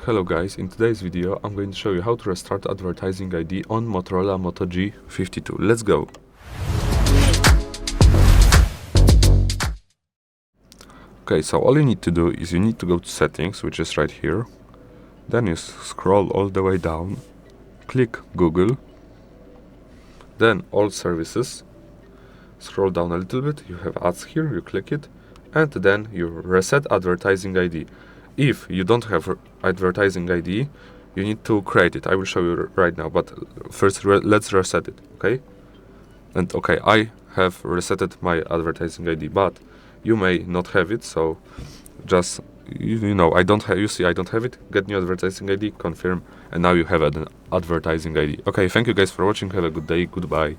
Hello guys, in today's video I'm going to show you how to restart advertising ID on Motorola Moto G52. Let's go! Okay, so all you need to do is you need to go to settings, which is right here. Then you scroll all the way down, click Google, then all services. Scroll down a little bit, you have ads here, you click it, and then you reset advertising ID. If you don't have advertising ID, you need to create it. I will show you right now, but first let's reset it, okay? And okay, I have resetted my advertising ID, but you may not have it, so just, you know, I don't have, you see I don't have it, get new advertising ID, confirm, and now you have an advertising ID. Okay, thank you guys for watching, have a good day, goodbye.